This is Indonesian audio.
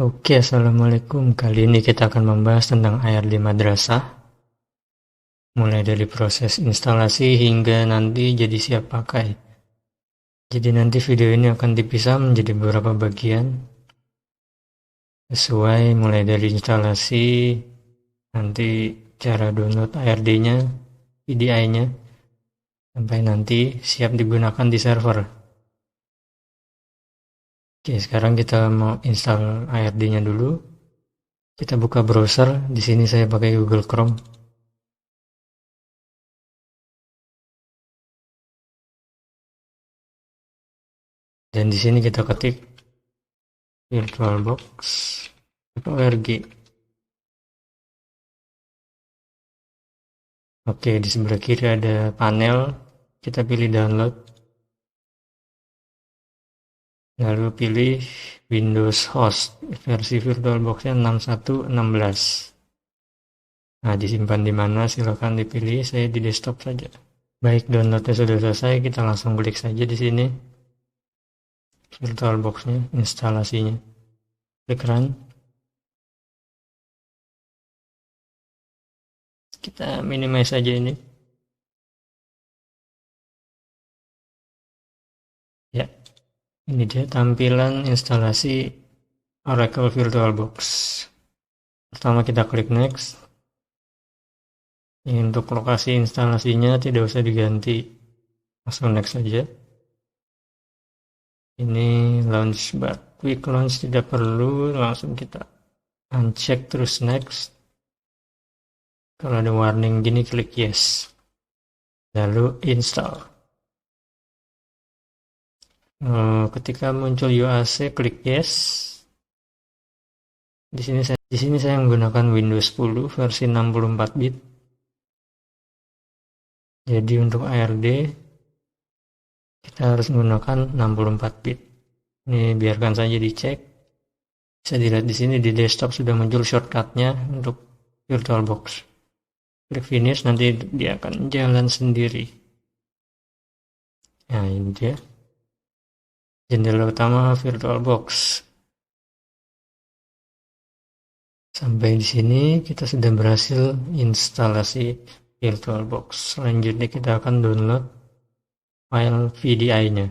Oke, Assalamualaikum. Kali ini kita akan membahas tentang ARD madrasah, mulai dari proses instalasi hingga nanti jadi siap pakai. Jadi nanti video ini akan dipisah menjadi beberapa bagian, sesuai mulai dari instalasi, nanti cara download ARD-nya, VDI-nya, sampai nanti siap digunakan di server. Oke, sekarang kita mau install ARD-nya dulu. Kita buka browser. Di sini saya pakai Google Chrome. Dan di sini kita ketik VirtualBox.org. Oke, di sebelah kiri ada panel. Kita pilih download. Lalu pilih Windows Host. Versi VirtualBox-nya 6116. Nah, disimpan di mana? Silakan dipilih. Saya di desktop saja. Baik, downloadnya sudah selesai. Kita langsung klik saja di sini. VirtualBox-nya, instalasinya. Klik run. Kita minimize saja ini. Ya, ini dia tampilan instalasi Oracle VirtualBox. Pertama kita klik next. Untuk lokasi instalasinya tidak usah diganti. Langsung next saja. Ini launch bar. Quick launch tidak perlu. Langsung kita uncheck terus next. Kalau ada warning gini klik yes. Lalu install. Ketika muncul UAC klik yes. Di sini saya menggunakan Windows 10 versi 64 bit. Jadi untuk ARD kita harus menggunakan 64 bit. Ini biarkan saja dicek. Bisa dilihat di sini di desktop sudah muncul shortcutnya untuk VirtualBox. Klik finish, nanti dia akan jalan sendiri. Nah, ini dia jendela utama VirtualBox. Sampai di sini kita sudah berhasil instalasi VirtualBox. Selanjutnya kita akan download file VDI-nya.